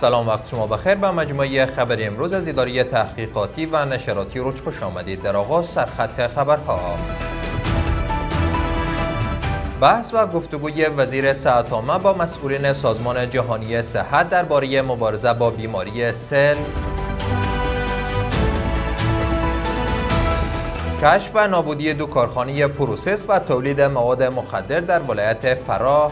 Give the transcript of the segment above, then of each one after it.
سلام، وقت شما بخیر. به مجموعه خبری امروز از اداره تحقیقاتی و نشراتی روچ خوش آمدید. در آغاز سرخط خبرها. بحث و گفتگوی وزیر صحت عامه با مسئولین سازمان جهانی صحت درباره مبارزه با بیماری سل. کشف و نابودی دو کارخانه پروسس و تولید مواد مخدر در ولایت فرا.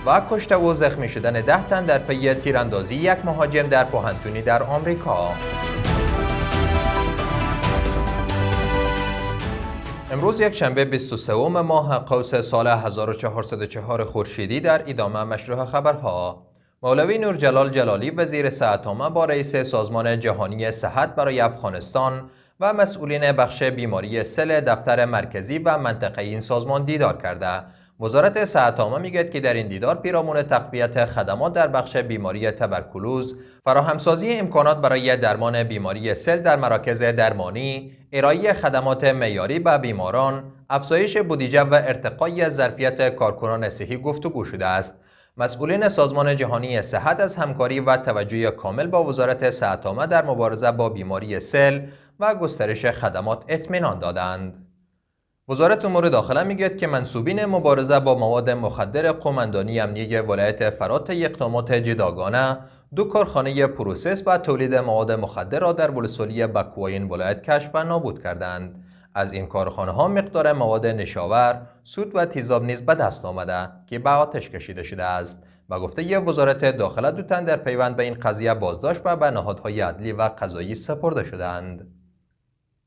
و کشته و زخمی شدن 10 تن در پی تیراندازی یک مهاجم در پوهنتونی در آمریکا. امروز یک شنبه 23 ماه قوس سال 1404 خورشیدی در ادامه مشروع خبرها. مولوی نورجلال جلالی وزیر صحت عامه با رئیس سازمان جهانی صحت برای افغانستان و مسئولین بخش بیماری سل دفتر مرکزی و منطقه‌ای این سازمان دیدار کرده. وزارت صحت عامه میگوید که در این دیدار پیرامون تقویت خدمات در بخش بیماری تبرکلوز، فراهمسازی امکانات برای درمان بیماری سل در مراکز درمانی، ارائه خدمات معیاری به بیماران، افزایش بودجه و ارتقای ظرفیت کارکنان صحی گفتگو شده است. مسئولین سازمان جهانی صحت از همکاری و توجه کامل با وزارت صحت عامه در مبارزه با بیماری سل و گسترش خدمات اطمینان دادند. وزارت امور داخله میگوید که منسوبین مبارزه با مواد مخدر قومندانی امنیه ولایت فرا طی اقدامات جداگانه دو کارخانه پروسس و تولید مواد مخدر را در ولسوالی بکوین ولایت کشف و نابود کردند. از این کارخانه ها مقدار مواد نشاور، سوت و تیزاب نیز به دست آمده که به آتش کشیده شده است. و گفته وزارت داخله 2 تن در پیوند به این قضیه بازداشت و به نهادهای عدلی و قضایی سپرده شدند.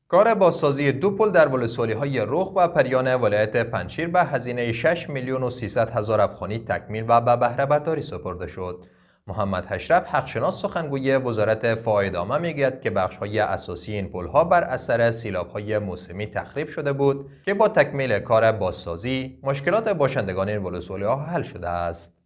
کار بازسازی 2 پل در ولسوالی‌های رخ و پریان ولایت پنجشیر به هزینه 6,300,000 افغانی تکمیل و به بهره برداری سپرده شد. محمد اشرف حقشناس سخنگوی وزارت فایدامه میگوید که بخش‌های اساسی این پل‌ها بر اثر سیلاب‌های موسمی تخریب شده بود که با تکمیل کار بازسازی مشکلات باشندگان این ولسوالی‌ها حل شده است.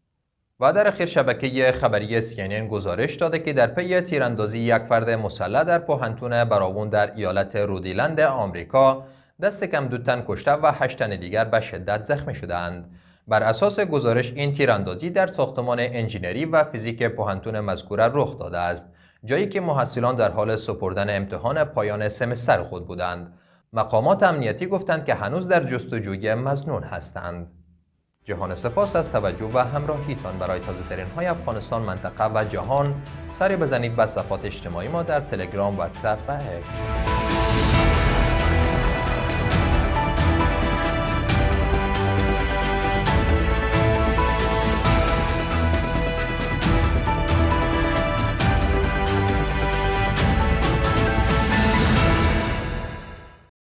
و در اخیر شبکه خبری CNN گزارش داده که در پی تیراندازی یک فرد مسلح در پوهنتون براون در ایالت رودیلند آمریکا دست کم 2 تن کشته و 8 تن دیگر به شدت زخمی شدند. بر اساس گزارش این تیراندازی در ساختمان انجینری و فیزیک پوهنتون مذکوره رخ داده است، جایی که محصلان در حال سپردن امتحان پایان سمستر خود بودند. مقامات امنیتی گفتند که هنوز در جستجوی مظنون هستند. جهان سپاس از توجه و همراهیتان. برای تازه ترین های افغانستان، منطقه و جهان سری بزنید به صفحات اجتماعی ما در تلگرام، واتساپ و اکس.